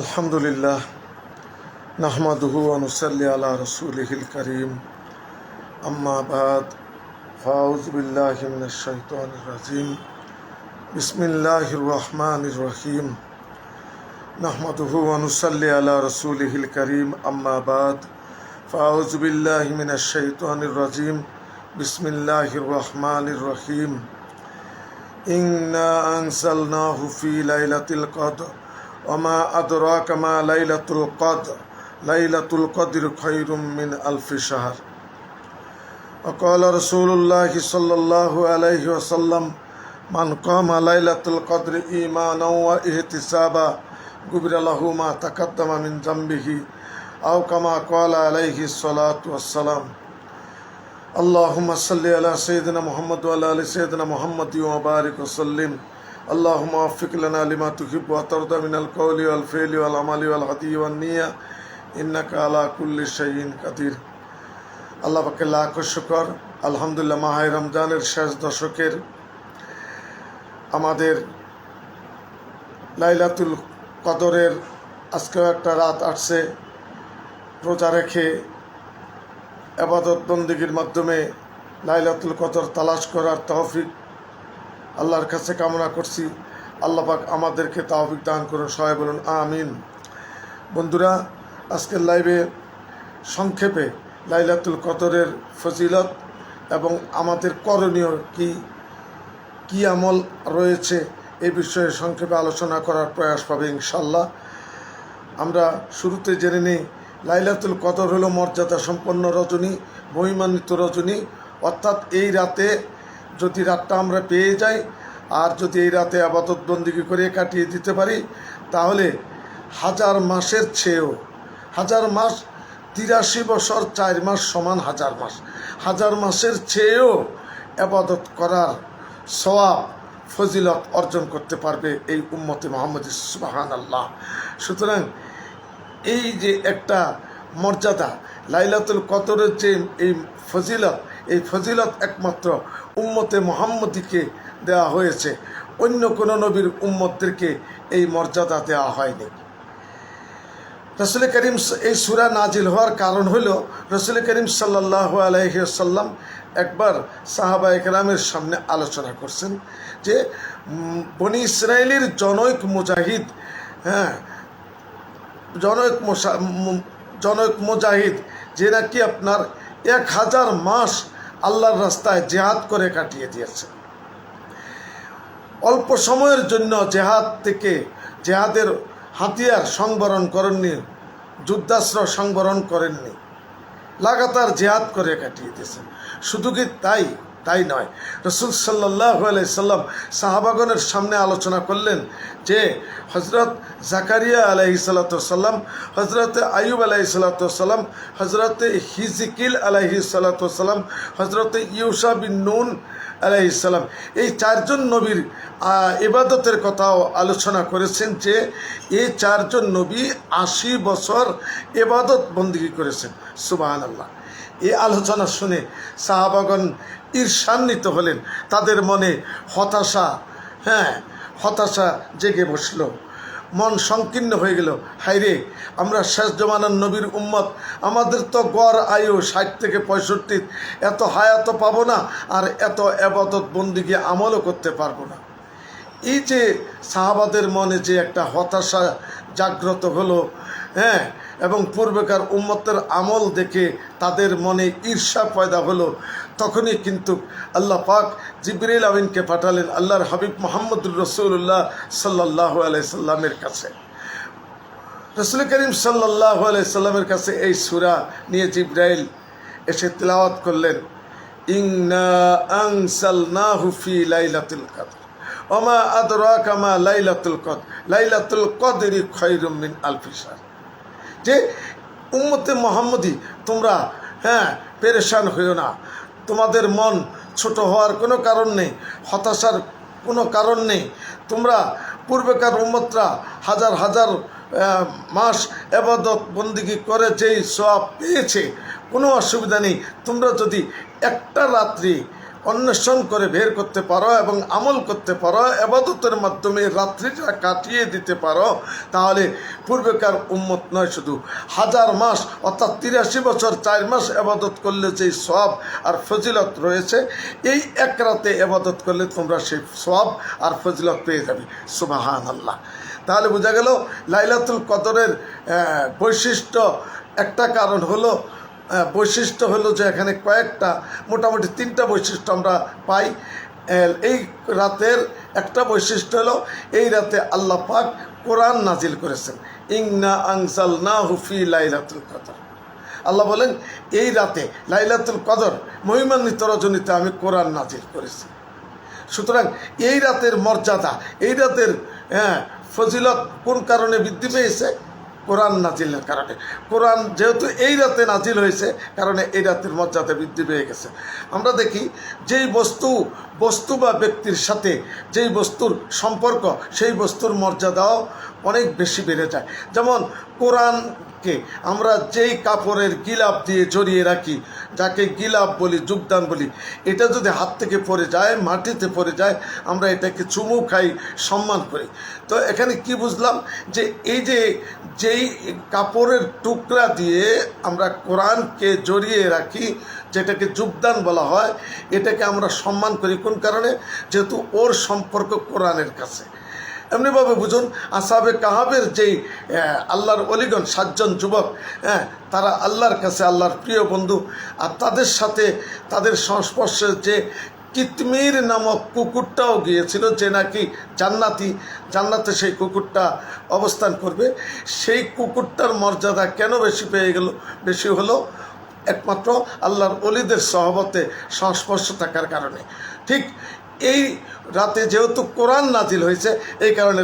আলহামদুলিল্লাহ নাহমাদুহু ওয়া নুসাল্লি আলা রাসূলিহিল কারীম আম্মা বাদ ফাউযু বিল্লাহি মিনাশ শাইতানির রাজীম বিসমিল্লাহির রহমানির রহিম নাহমাদুহু ওয়া নুসাল্লি আলা রাসূলিহিল কারীম আম্মা বাদ ফাউযু বিল্লাহি মিনাশ শাইতানির রাজীম বিসমিল্লাহির রহমানির রহিম ইন্না আনজালনাহু ফি লাইলাতিল কদর ওমা আদরাকা মা লাইলাতুল কদর লাইলাতুল কদর খায়রুম মিন আলফি শাহর وقال رسول الله صلى الله عليه وسلم من قام ليلة القدر إيمانا واحتسابا غفر له ما تقدم من ذنبه أو كما قال عليه الصلاة والسلام اللهم صل على سيدنا محمد وعلى آل سيدنا محمد وبارك وسلم اللهم وفق لنا لما تحب وترضى من القول والفعل والعمل والهدي والنية إنك على كل شيء قدير আল্লাহ পাকের লাখ শুকর। আলহামদুলিল্লাহ, মাহে রমজানের শেষ দশকের আমাদের লাইলাতুল কদরের আজকেও একটা রাত আসছে। রোজা রেখে ইবাদত বন্দেগীর মাধ্যমে লাইলাতুল কদর তালাশ করার তৌফিক আল্লাহর কাছে কামনা করছি। আল্লাহ পাক আমাদেরকে তৌফিক দান করুন, সবাই বলুন আমিন। বন্ধুরা, আজকের লাইভে সংক্ষেপে লাইলাতুল কদরের ফজিলত এবং আমাদের করণীয় কি আমল রয়েছে এই বিষয়ে সংক্ষেপে আলোচনা করার প্রয়াস পাবে ইনশাল্লাহ। আমরা শুরুতে জেনে নিই, লাইলাতুল কদর হলো মর্যাদা সম্পন্ন রজনী, মহিমান্বিত রজনী। অর্থাৎ এই রাতে যদি রাতটা আমরা পেয়ে যাই আর যদি এই রাতে ইবাদত বন্দেগী করে কাটিয়ে দিতে পারি, তাহলে হাজার মাসের চেয়েও, হাজার মাস 83 বছর 4 মাস সমান হাজার মাস, হাজার মাসের চেয়েও ইবাদত করার সওয়াব ফজিলত অর্জন করতে পারবে এই উম্মতে মুহাম্মদী। সুবহানাল্লাহ। সুতরাং এই যে একটা মর্যাদা, লাইলাতুল কদরের যে এই ফজিলত একমাত্র উম্মতে মুহাম্মদীকে দেওয়া হয়েছে, অন্য কোনো নবীর উম্মতদেরকে এই মর্যাদা দেওয়া হয়নি। রসুল করিম, এই সূরা নাজিল হওয়ার কারণ হল রসুল করিম সাল্লাল্লাহু আলাইহি ওয়াসাল্লাম একবার সাহাবায়ে কেরামের সামনে আলোচনা করছেন যে বনি ইসরায়েলের জনৈক মুজাহিদ, জনৈক মুজাহিদ যে নাকি আপনার 1000 মাস আল্লাহর রাস্তায় জেহাদ করে কাটিয়ে দিয়েছে। অল্প সময়ের জন্য জেহাদের হাতিয়ার সংবরণ করেননি, যুদ্ধাস্ত্র সংবরণ করেননি, লাগাতার জেহাদ করে কাটিয়ে দিয়েছেন। শুধু কি তাই নয়, রসুল সাল্লাল্লাহু আলাইহি সাল্লাম সাহাবাগণের সামনে আলোচনা করলেন যে হজরত জাকারিয়া আলাইহিসসালাম, হজরত আইয়ুব আলাইহিসসালাম, হজরত হিজকিল আলাইহিসসালাম, হজরত ইউসা বিন নুন আলাইহিসসালাম, এই 4 জন নবীর ইবাদতের কথাও আলোচনা করেছেন যে এই 4 জন নবী 80 বছর ইবাদত বন্দেগী করেছেন। সুবহানাল্লাহ। এই আলোচনা শুনে সাহাবাগণ ঈর্ষান্বিত হলেন, তাদের মনে হতাশা জেগে বসল, মন সংকীর্ণ হয়ে গেল। হায়রে, আমরা শেষ জমানার নবীর উম্মত, আমাদের তো গড় আয়ু 60 থেকে 65, এত হায়াত পাবো না আর এত ইবাদত বন্দেগী আমলও করতে পারবো না। এই যে সাহাবাদের মনে যে একটা হতাশা জাগ্রত হলো, এবং পূর্বেকার উম্মতের আমল দেখে তাদের মনে ঈর্ষা পয়দা হলো, তখনই কিন্তু আল্লাহ পাক জিবরিল আমিনকে পাঠালেন আল্লাহর হাবিব মুহাম্মদুর রাসূলুল্লাহ সাল্লাল্লাহু আলাইহি সাল্লামের কাছে। রাসূল করিম সাল্লাল্লাহু আলাইহি সাল্লামের কাছে এই সূরা নিয়ে জিবরাইল এসে তিলাওয়াত করলেন, ইন্না আনজালনাহু ফি লাইলাতুল কদর ওমা আদরাকা মা লাইলাতুল কদর লাইলাতুল কদরি খায়রুম মিন আলফি শাহর। যে উম্মতে মুহাম্মদী, তোমরা পেরেশান হইও না, তোমাদের মন ছোট হওয়ার কোনো কারণ নেই, হতাশার কোনো কারণ নেই। তোমরা পূর্বেকার উম্মতরা হাজার হাজার মাস ইবাদত বন্দেগী করে যেই সওয়াব পেয়েছে, কোনো অসুবিধা নেই। তোমরা যদি একটা রাত্রি অন্বেষণ করে বের করতে পারো এবং আমল করতে পারো, ইবাদতের মাধ্যমে রাত্রিটা কাটিয়ে দিতে পারো, তাহলে পূর্বেকার উম্মত নয়, শুধু 1000 মাস অর্থাৎ 83 বছর 4 মাস ইবাদত করলে যেই সওয়াব আর ফজিলত রয়েছে, এই এক রাতে ইবাদত করলে তোমরা সেই সওয়াব আর ফজিলত পেয়ে যাবে। সুবহানাল্লাহ। তাহলে বোঝা গেল লাইলাতুল কদরের বৈশিষ্ট্য একটা কারণ হলো, বৈশিষ্ট্য হলো যে এখানে কয়েকটা, মোটামুটি 3টা বৈশিষ্ট্য আমরা পাই। এই রাতের একটা বৈশিষ্ট্য হলো এই রাতে আল্লাহ পাক কোরআন নাজিল করেছেন। ইন্না আনজালনাহু ফি লাইলাতুল কদর। আল্লাহ বলেন এই রাতে লাইলাতুল কদর মহিমান্বিত রজনীতে আমি কোরআন নাজিল করেছি। সুতরাং এই রাতের মর্যাদা, এই রাতের ফজিলত কোন কারণে বৃদ্ধি পেয়েছে? কোরআন নাজিলের কারণে। কোরআন যেহেতু এই রাতে নাজিল হয়েছে, কারণে এই রাতের মর্যাদা বৃদ্ধি পেয়ে গেছে। আমরা দেখি যেই বস্তু বা ব্যক্তির সাথে যেই বস্তুর সম্পর্ক, সেই বস্তুর মর্যাদাও অনেক বেশি বেড়ে যায়। যেমন কোরআনকে আমরা যেই কাপড়ের গিলাপ দিয়ে জড়িয়ে রাখি, যাকে গিলাপ বলি, যোগদান বলি, এটা যদি হাত থেকে পড়ে যায়, মাটিতে পড়ে যায়, আমরা এটাকে চুমু খাই, সম্মান করি। তো এখানে কি বুঝলাম? যে এই যেই কাপড়ের টুকরা দিয়ে আমরা কোরআনকে জড়িয়ে রাখি, যেটাকে যোগদান বলা হয়, এটাকে আমরা সম্মান করি কোন কারণে? যেহেতু ওর সম্পর্ক কোরআনের কাছে। এমনিভাবে বুঝুন, আসহাবে কাহাবের যেই আল্লাহর অলিগণ 7 জন যুবক, তারা আল্লাহর কাছে আল্লাহর প্রিয় বন্ধু, আর তাদের সাথে তাদের সংস্পর্শে যে কিতমির নামক কুকুরটাও গিয়েছিল, যে নাকি জান্নাতে সেই কুকুরটা অবস্থান করবে। সেই কুকুরটার মর্যাদা কেন বেশি হলো? একমাত্র আল্লাহর ওলিদের সহবতে সংস্পর্শ থাকার কারণে। ঠিক এই রাতে যেহেতু কোরআন নাজিল হয়েছে, এই কারণে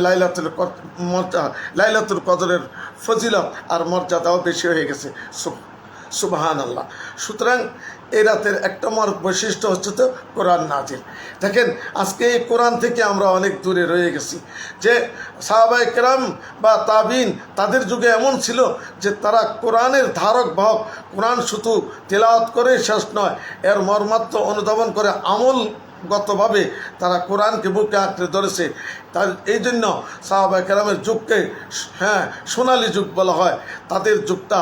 লাইলাতুল কদরের ফজিলত আর মর্যাদাও বেশি হয়ে গেছে। সুবহানাল্লাহ। সুতরাং এই রাতের একটা বৈশিষ্ট্য হচ্ছে তো কোরআন নাজিল। দেখেন আজকে এই কোরআন থেকে আমরা অনেক দূরে রয়ে গেছি। যে সাহাবায়ে কেরাম বা তাবিন, তাদের যুগে এমন ছিল যে তারা কোরআনের ধারক বাহক। কোরআন শুধু তেলাওয়াত করে শেষ নয়, এর মর্মার্থ অনুধাবন করে আমলগতভাবে তারা কোরআনকে বুকে আঁকড়ে ধরেছে। তার এই জন্য সাহাবায়ে কেরামের যুগকে সোনালী যুগ বলা হয়, তাদের যুগটা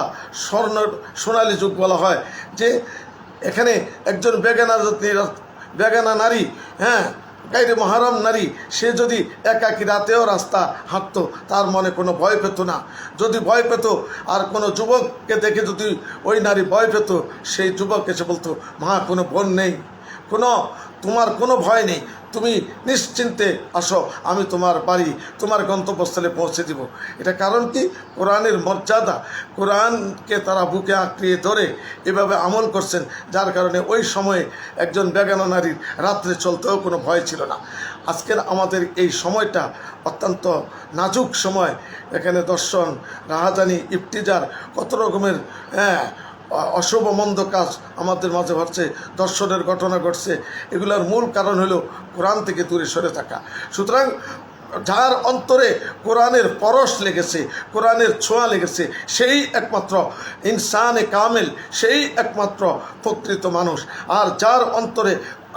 সোনালী যুগ বলা হয়। যে এখানে একজন বেগানা নারী, গাইরে মহারম নারী, সে যদি একাকী রাতেও রাস্তা হাঁটতো, তার মনে কোনো ভয় পেত না। যদি ভয় পেত, আর কোনো যুবককে দেখে যদি ওই নারী ভয় পেত, সেই যুবক এসে বলতো, মা কোনো বোন নেই, তোমার কোনো ভয় নেই, তুমি নিশ্চিন্তে আসো, আমি তোমার বাড়ি, তোমার গন্তব্যস্থলে পৌঁছে দিব। এটা কারণ কি? কোরআনের মর্যাদা। কোরআনকে তারা বুকে আঁকড়িয়ে ধরে এভাবে আমল করছেন, যার কারণে ওই সময়ে একজন বেগানা নারীর রাত্রে চলতেও কোনো ভয় ছিল না। আজকের আমাদের এই সময়টা অত্যন্ত নাজুক সময়। এখানে দর্শন, রাহাজানি, ইফতিজার, কত রকমের অশুভ মন্দ কাজ আমাদের মাঝে ঘটছে, দর্শনের ঘটনা ঘটছে। এগুলোর মূল কারণ হলো কোরআন থেকে দূরে সরে থাকা। সুতরাং যার অন্তরে কোরআনের পরশ লেগেছে, কোরআনের ছোঁয়া লেগেছে, সেই একমাত্র ইনসানে কামেল, সেই একমাত্র প্রকৃত মানুষ। আর যার অন্তরে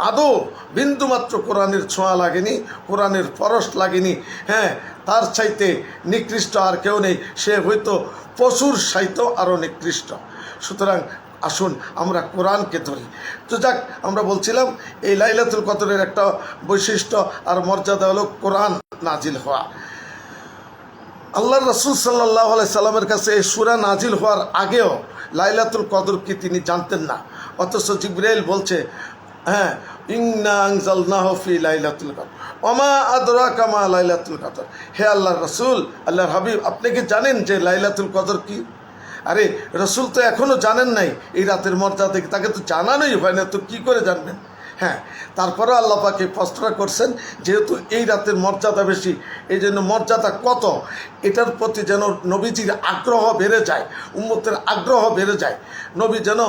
আদৌ বিন্দুমাত্র কোরআনের ছোঁয়া লাগেনি, কোরআনের পরশ লাগেনি, তার চাইতে নিকৃষ্ট আর কেউ নেই। সে হয়তো পশুর চাইতেও আরও নিকৃষ্ট। সুতরাং আসুন আমরা কোরআনকে ধরি। তো যাক, আমরা বলছিলাম এই লাইলাতুল কদরের একটা বৈশিষ্ট্য আর মর্যাদা হলো কোরআন নাজিল হওয়া। আল্লাহর রাসূল সাল্লাল্লাহু আলাইহি সাল্লামের কাছে এই সূরা নাজিল হওয়ার আগেও লাইলাতুল কদর কি তিনি জানতেন না। অথচ জিবরাইল বলছে, ইন্না আনজালনাহু ফি লাইলাতুল কদর ওমা আদরাকা মা লাইলাতুল কদর। হে আল্লাহর রাসূল, আল্লাহর হাবিব, আপনি কি জানেন যে লাইলাতুল কদর কি? আরে রসুল তো এখনও জানেন নাই এই রাতের মর্যাদা, তাকে তো জানানোই হয় না, তো কী করে জানবেন? তারপরেও আল্লাহ পাক এই প্রশ্নটা করছেন, যেহেতু এই রাতের মর্যাদা বেশি, এই জন্য মর্যাদা কত এটার প্রতি যেন নবীজির আগ্রহ বেড়ে যায়, উম্মতের আগ্রহ বেড়ে যায়, নবী যেন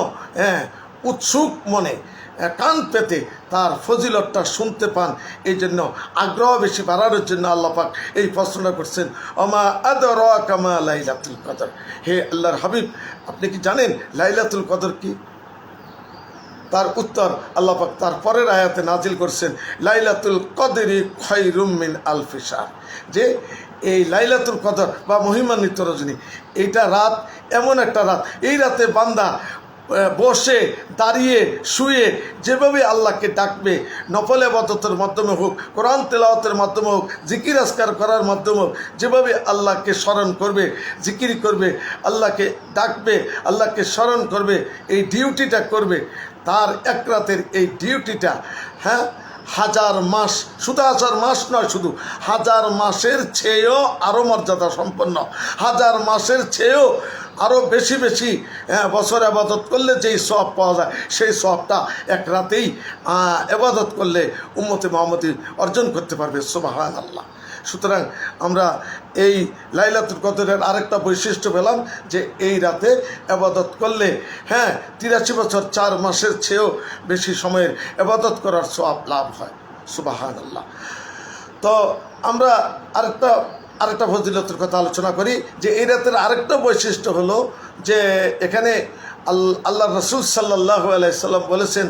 উৎসুক মনে কান পেতে তার ফজিলতটা শুনতে পান। এই জন্য আগ্রহ বেশি বাড়ানোর জন্য আল্লাহ পাক এই প্রশ্নটা করছেন, ওমা আদরাকা মা লাইলাতুল কদর। হে আল্লাহর হাবিব, আপনি কি জানেন লাইলাতুল কদর কি? তার উত্তর আল্লাহ পাক তার পরের আয়াতে নাজিল করছেন, লাইলাতুল কদরি খায়রুম মিন আলফি শাহর, যে এই লাইলাতুল কদর বা মহিমান্বিত রজনী, এইটা রাত, এমন একটা রাত, এই রাতে বান্দা বসে দাঁড়িয়ে শুয়ে যেভাবে আল্লাহকে ডাকবে, নফল ইবাদতের মাধ্যমে হোক, কোরআন তেলাওয়াতের মাধ্যমে হোক, জিকির আজকার করার মাধ্যমে হোক, যেভাবে আল্লাহকে স্মরণ করবে, জিকির করবে, আল্লাহকে ডাকবে, আল্লাহকে স্মরণ করবে, এই ডিউটিটা করবে, তার এক রাতের এই ডিউটিটা, হ্যাঁ, হাজার মাস, শুধু হাজার মাস নয়, শুধু হাজার মাসের চেয়েও আরও মর্যাদা সম্পন্ন, হাজার মাসের চেয়েও আরও বেশি বেশি বছর আবাদত করলে যেই সওয়াব পাওয়া যায়, সেই সওয়াবটা এক রাতেই আবাদত করলে উম্মতে মুহাম্মদী অর্জন করতে পারবে। সুবহানাল্লাহ। সুতরাং আমরা এই লাইলাতুল কদরের আরেকটা বৈশিষ্ট্য পেলাম, যে এই রাতে আবাদত করলে, হ্যাঁ, 83 বছর 4 মাসের চেয়েও বেশি সময়ের আবাদত করার সওয়াব লাভ হয়। সুবহানাল্লাহ। তো আমরা আরেকটা ফজিলতের কথা আলোচনা করি, যে এই রাতের আরেকটা বৈশিষ্ট্য হলো যে এখানে আল্লাহ রসুল সাল্লাল্লাহু আলাইহি সাল্লাম বলেছেন,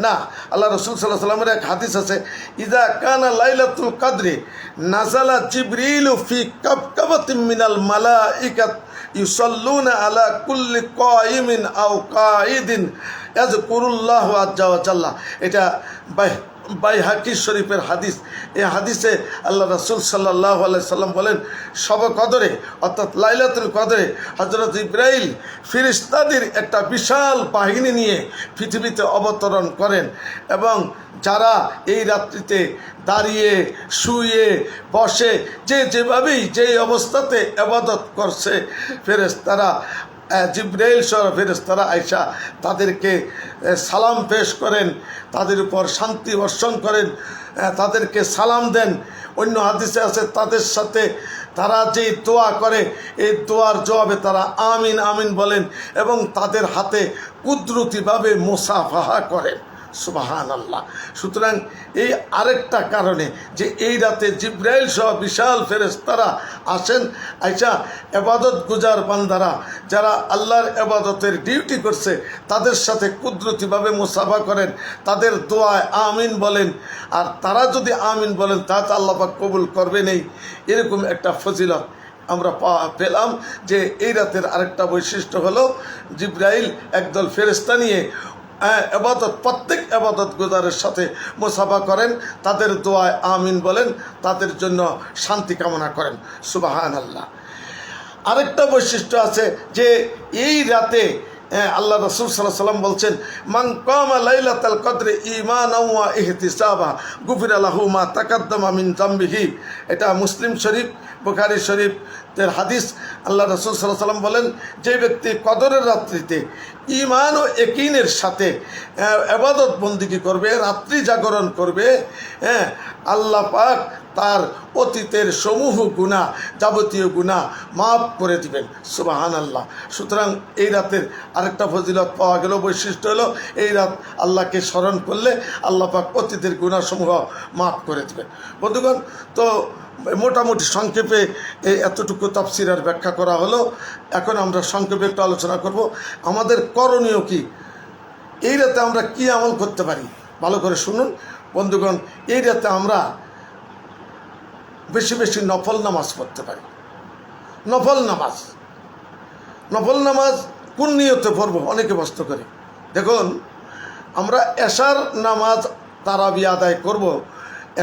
না, আল্লাহ রসুল সাল্লাল্লাহু আলাইহি সাল্লামের এক হাদিস আছে, ইযা কানা লাইলাতুল কদরি নাযালা জিবরিলু ফি কাবকাবাতিন মিনাল মালাইকাত ইউসাল্লুনা আলা কুল্লি কায়িমিন আও কাঈদিন ইয়াযকুরুল্লাহু আযজা ওয়া জাল্লা। এটা বাইহাকি শরীফের হাদিস। এই হাদিসে আল্লাহ রাসূল সাল্লাল্লাহু আলাইহি সাল্লাম বলেন, শবে কদরে অর্থাৎ লাইলাতুল কদরে হযরত ইব্রাহিম ফেরেশতাদের একটা বিশাল বাহিনী নিয়ে পৃথিবীতে অবতরণ করেন, এবং যারা এই রাত্রিতে দাঁড়িয়ে শুয়ে বসে যেভাবেই যেই অবস্থাতে ইবাদত করছে, ফেরেশতারা জিবরাইল সহ ফেরেশতারা আইসা তাদেরকে সালাম পেশ করেন, তাদের উপর শান্তি বর্ষণ করেন, তাদেরকে সালাম দেন। অন্য হাদিসে আছে, তাদের সাথে তারা যে দোয়া করে, এই দোয়ার জবাবে তারা আমিন আমিন বলেন, এবং তাদের হাতে কুদরতিভাবে মুসাফাহা করেন। সুবহানাল্লাহ। সুতরাং এই আরেকটা কারণে, যে এই রাতে জিবরাইল সহ বিশাল ফেরেশতারা আসেন, আইসা ইবাদত গুজার বান্দারা যারা আল্লাহর ইবাদতের ডিউটি করছে তাদের সাথে কুদরতিভাবে মুসাফা করেন, তাদের দোয়ায় আমিন বলেন, আর তারা যদি আমিন বলেন তাহলে আল্লাহ পাক কবুল করবে নেই। এরকম একটা ফজিলত আমরা পেলাম, যে এই রাতের আরেকটা বৈশিষ্ট্য হলো জিবরাইল একদল ফেরেশতা নিয়ে প্রত্যেক ইবাদত গুজারের সাথে মুসাফা করেন, তাদের দোয়ায় আমিন বলেন, তাদের জন্য শান্তি কামনা করেন। সুবহানাল্লাহ। আরেকটা বৈশিষ্ট্য আছে, যে এই রাতে আল্লাহ রাসূল সাল্লাল্লাহু আলাইহি ওয়াসাল্লাম বলছেন, মান কামা লাইলাতাল কদরি ঈমানাও ওয়া ইহতিসাবা গুফিরা লাহু মা তাকাদ্দামা মিন যামবিহি। এটা মুসলিম শরীফ, বুখারী শরীফের হাদিস। আল্লাহ রাসূল সাল্লাল্লাহু আলাইহি ওয়াসাল্লাম বলেন, যে ব্যক্তি কদরের রাত্রিতে ঈমান ও ইয়াকিনের সাথে ইবাদত বন্দেগী করবে, রাত্রি জাগরণ করবে, আল্লাহ পাক তার অতীতের সমূহ গুনাহ, যাবতীয় গুনাহ মাফ করে দিবেন। সুবহানাল্লাহ। সুতরাং এই রাতের আরেকটা ফজিলত পাওয়া গেল, বৈশিষ্ট্য হলো এই রাত আল্লাহকে স্মরণ করলে আল্লাহ পাক অতীতের গুনাহসমূহ মাফ করে দিবেন। বন্ধুগণ, তো মোটামুটি সংক্ষেপে এই এতটুকু তাফসীরের ব্যাখ্যা করা হলো। এখন আমরা সংক্ষেপে একটু আলোচনা করব, আমাদের করণীয় কি, এই রাতে আমরা কি আমল করতে পারি। ভালো করে শুনুন বন্ধুগণ। এই রাতে আমরা বেশি বেশি নফল নামাজ পড়তে পারি। নফল নামাজ কোন নিয়তে পড়বো অনেকে প্রশ্ন করে। দেখুন, আমরা এশার নামাজ তারাবি আদায় করব,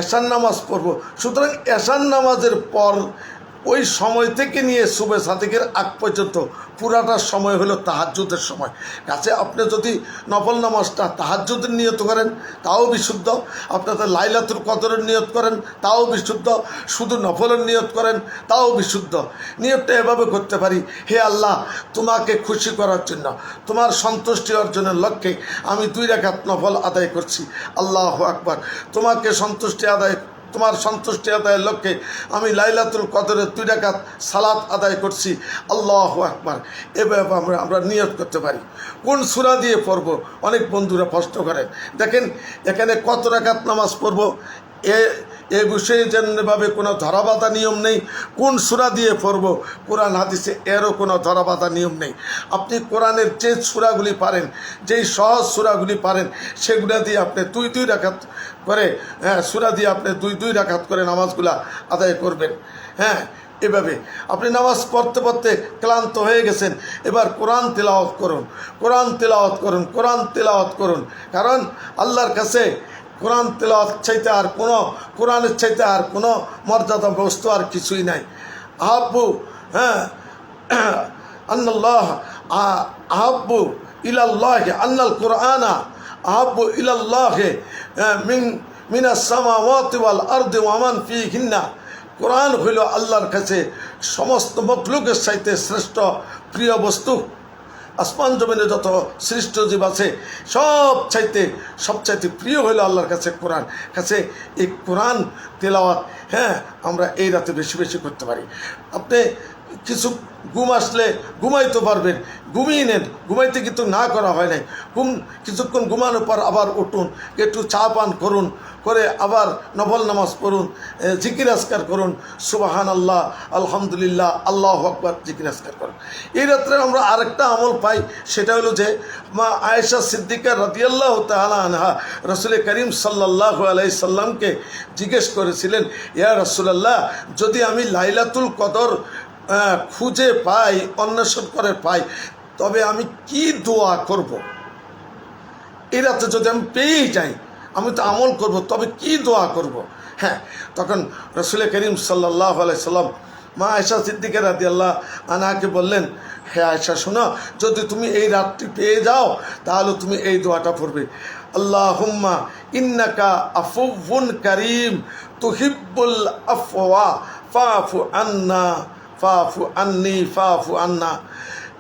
এশার নামাজ পড়ব। সুতরাং এশার নামাজের পর ওই সময় থেকে নিয়ে সুবে সাদিকের আগ পর্যন্ত পুরাটা সময় হলো তাহাজ্জুদের সময়। কাছে আপনি যদি নফল নামাজটা তাহাজ্জুদের নিয়ত করেন তাও বিশুদ্ধ, আপনাদের লাইলাতুল কদরের নিয়ত করেন তাও বিশুদ্ধ, শুধু নফলের নিয়ত করেন তাও বিশুদ্ধ। নিয়তটা এভাবে করতে পারি, হে আল্লাহ, তোমাকে খুশি করার জন্য, তোমার সন্তুষ্টি অর্জনের লক্ষ্যে আমি 2 রাকাত নফল আদায় করছি। আল্লাহু আকবার। তোমার সন্তুষ্টি আদায়ের লক্ষ্যে আমি লাইলাতুল কদরের 2 রাকাত সালাত আদায় করছি। আল্লাহু আকবার। এভাবে আমরা নিয়ত করতে পারি। কোন সূরা দিয়ে পড়ব অনেক বন্ধুরা প্রশ্ন করেন। দেখেন, এখানে কত রাকাত নামাজ পড়ব এই বিষয়ে যেভাবে কোনো ধরাবাধা নিয়ম নেই, কোন সূরা দিয়ে পড়ব কোরআন হাদিসে এরও কোনো ধরাবাধা নিয়ম নেই। আপনি কোরআনের যে সূরাগুলি পারেন, যেই সহজ সূরাগুলি পারেন, সেগুলা দিয়ে আপনি দুই রাকাত করে সূরা দিয়ে আপনি দুই রাকাত করে নামাজগুলা আদায় করবেন। এভাবে আপনি নামাজ পড়তে পড়তে ক্লান্ত হয়ে গেছেন, এবার কোরআন তেলাওয়াত করুন, কোরআন তেলাওয়াত করুন, কোরআন তেলাওয়াত করুন। কারণ আল্লাহর কাছে কোরআন তেলাওয়াত চাইতে আর কোনো, কোরআনের চাইতে আর কোনো মর্যাদা বস্তু আর কিছুই নাই। আহাব্বু আন্নাল্লাহ আহাব্বু ইলাল্লাহি আন্নাল কুরআনা আহাব্বু ইলাল্লাহি মিনাস সামাওয়াতি ওয়াল আরদি ওয়া মান ফীহিন্না। কোরআন হইল আল্লাহর কাছে সমস্ত মখলুকের চাইতে শ্রেষ্ঠ প্রিয় বস্তু। আসমান জমিনে যত সৃষ্ট জীব আছে সবচাইতে প্রিয় হইল আল্লাহর কাছে কোরআন। কাছে এই কোরআন তেলাওয়াত আমরা এই রাতে বেশি বেশি করতে পারি। আপনি কিছু ঘুম আসলে ঘুমাইতে পারবেন, ঘুমিয়ে নেন। ঘুমাইতে কিন্তু না করা হয় নাই, কিছুক্ষণ ঘুমানোর পর আবার উঠুন, একটু চা পান করুন, করে আবার নফল নামাজ পড়ুন, জিকির আজকার করুন, সুবহান আল্লাহ, আলহামদুলিল্লাহ, আল্লাহু আকবার, জিকির আজকার করুন। এই রাত্রে আমরা আরেকটা আমল পাই, সেটা হলো যে মা আয়েশা সিদ্দিকা রাদিয়াল্লাহু তাআলা আনহা রাসূল করিম সাল্লাল্লাহু আলাইহি সাল্লামকে জিজ্ঞেস করেছিলেন, ইয়া রাসূলুল্লাহ, যদি আমি লাইলাতুল কদর খুঁজে পাই, অন্বেষণ করে পাই, তবে আমি কি দোয়া করব? এই রাতে যদি আমি পেয়েই যাই, আমি তো আমল করব, তবে কি দোয়া করব? তখন রাসূল করিম সাল্লাল্লাহু আলাইহি সাল্লাম মা আয়েশা সিদ্দিকা রাদিয়াল্লাহু আনহাকে বললেন, হে আয়েশা, শোনো, যদি তুমি এই রাতটি পেয়ে যাও তাহলে তুমি এই দোয়াটা পড়বে, আল্লাহুম্মা ইন্নাকা আফুউন কারীম তুহিব্বুল আফওয়া ফাফু আন্না ফাফু আন্নি ফাফু আন্না।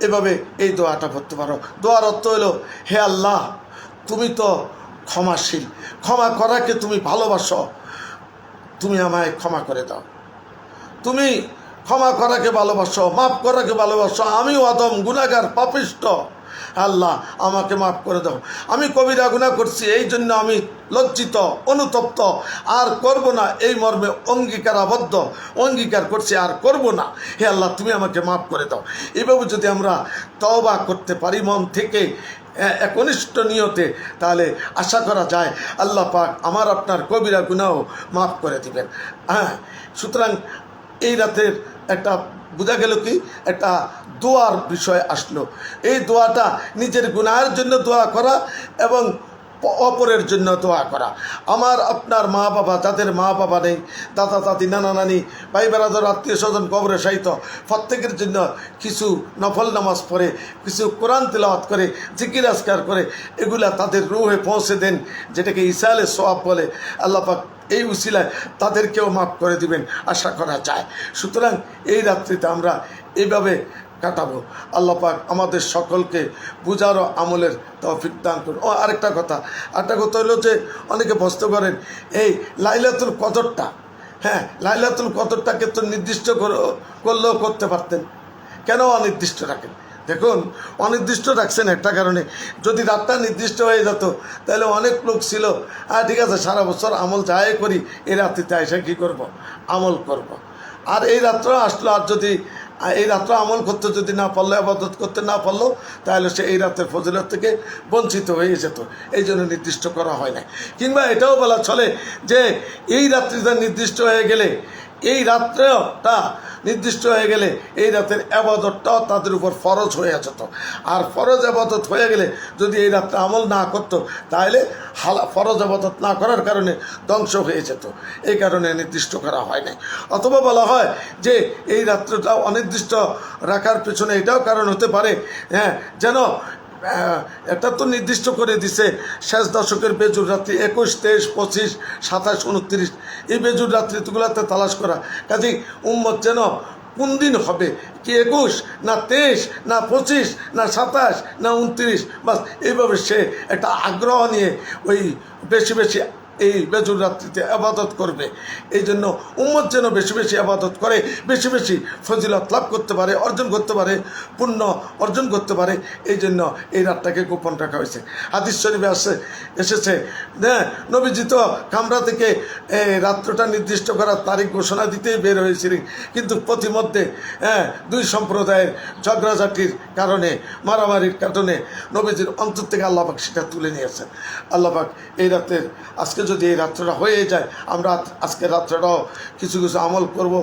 এভাবে এই দোয়াটা পড়তে পারো। দোয়ার অর্থ হলো, হে আল্লাহ, তুমি তো ক্ষমাশীল, ক্ষমা করাকে তুমি ভালোবাসো, তুমি আমায় ক্ষমা করে দাও। তুমি ক্ষমা করাকে ভালোবাসো, মাফ করাকে ভালোবাসো। আমিও আদম, গুনাহগার, পাপিষ্ঠ। আল্লাহ, আমাকে মাফ করে দাও। আমি কবিরা গুনাহ করছি, এই জন্য আমি লজ্জিত, অনুতপ্ত, আর করব না, এই মর্মে অঙ্গীকার করছি, আর করব না। হে আল্লাহ, তুমি আমাকে মাফ করে দাও। এভাবে যদি আমরা তওবা করতে পারি মন থেকে, একনিষ্ঠ নিয়তে, তাহলে আশা করা যায় আল্লাহ পাক আমার আপনার কবিরা গুনাহ মাফ করে দিবেন। সুতরাং এই রাতের একটা বোঝা গেল কি, একটা দোয়ার বিষয় আসলো। এই দোয়াটা নিজের গুনাহের জন্য দোয়া করা এবং অপরের জন্য দোয়া করা। আমার আপনার মা বাবা, যাদের মা বাবা নেই, দাদা দাদি, নানা নানি, ভাই বেরাদর, আত্মীয় স্বজন কবরে শায়িত, প্রত্যেকের জন্য কিছু নফল নামাজ পড়ে, কিছু কোরআন তিলাওয়াত করে, জিকির আজকার করে, এগুলা তাদের রুহে পৌঁছে দেন, যেটাকে ইসালে সওয়াব বলে। আল্লাহ পাক এই উসিলায় তাদেরকেও মাফ করে দিবেন আশা করা যায়। সুতরাং এই রাত্রিতে আমরা এইভাবে কাটাবো। আল্লাহ পাক আমাদের সকলকে বুঝার ও আমলের তৌফিক দান করুন। আরেকটা কথা হলো যে অনেকে প্রশ্ন করেন, এই লাইলাতুল কদরটা, লাইলাতুল কদরটাকে তো নির্দিষ্ট করলেও করতে পারতেন, কেন অনির্দিষ্ট রাখেন? দেখুন, অনির্দিষ্ট রাখছেন একটা কারণে, যদি রাতটা নির্দিষ্ট হয়ে যেত তাহলে অনেক লোক ছিল, ঠিক আছে, সারা বছর আমল যাই করি, এই রাত্রিতে এসে কী করব? আমল করব। আর এই রাত্র আসলো, আর যদি এই রাত্র আমল করতে যদি না পারলো, ইবাদত করতে না পারলো, তাহলে সে এই রাতের ফজিলত থেকে বঞ্চিত হয়ে যেত। এই জন্য নির্দিষ্ট করা হয় না। কিংবা এটাও বলা চলে যে এই রাত্রিটা নির্দিষ্ট হয়ে গেলে, এই রাত্রটা নির্দিষ্ট হয়ে গেলে, এই রাতের আবাদতটাও তাদের উপর ফরজ হয়ে যেত। আর ফরজ আবাদত হয়ে গেলে যদি এই রাত্রে আমল না করতো, তাহলে ফরজ আবাদত না করার কারণে ধ্বংস হয়ে যেত। এই কারণে নির্দিষ্ট করা হয় নাই। অথবা বলা হয় যে এই রাত্রটা অনির্দিষ্ট রাখার পেছনে এটাও কারণ হতে পারে, যেন এটা তো নির্দিষ্ট করে দিছে শেষ দশকের বেজুর রাত্রি 21, 23, 25, 27, 29, এই বেজুর রাত্রিগুলোতে তালাশ করা। কাজেই উম্মত যেন কোন দিন হবে, কি 21 না 23 না 25 না 27 না 29, বাস এইভাবে সে একটা আগ্রহ নিয়ে ওই বেশি বেশি এই বেজুর রাত্রিতে আবাদত করবে। এই জন্য উম্মত যেন বেশি বেশি আবাদত করে, বেশি বেশি ফজিলত লাভ করতে পারে, অর্জন করতে পারে, পুণ্য অর্জন করতে পারে। এই জন্য এই রাতটাকে গোপন রাখা হয়েছে। হাদিস শরীফে এসেছে হ্যাঁ, নবীজি তো কামরা থেকে রাত্রটা নির্দিষ্ট করার তারিখ ঘোষণা দিতেই বের হয়েছিলেন, কিন্তু প্রতিমধ্যে দুই সম্প্রদায়ের ঝগড়াঝাটির কারণে, মারামারির কারণে নবীজির অন্তর থেকে আল্লাহ পাক সেটা তুলে নিয়েছেন। আল্লাহ পাক এই রাতের আজকে যদি এই রাত্রটা হয়ে যায়, আমরা আজকের রাত্রটাও কিছু কিছু আমল করব।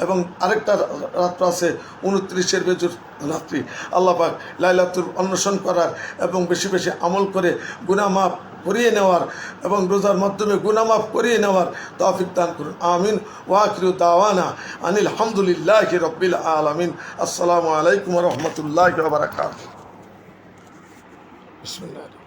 এবং আরেকটা রাত্র আছে 29-এর বেজুর রাত্রি, আল্লাহ পাক লাইলাতুল অন্বেষণ করার এবং বেশি বেশি আমল করে গুনাহ মাফ করিয়ে নেওয়ার এবং রোজার মাধ্যমে গুনাহ মাফ করিয়ে নেওয়ার তৌফিক দান করুন। আমিন। ওয়া আখিরু দাওয়ানা আনিল হামদুলিল্লাহি রাব্বিল আলামিন। আসসালামু আলাইকুম ওয়া রাহমাতুল্লাহি ওয়া বারাকাতুহু। বিসমিল্লাহ।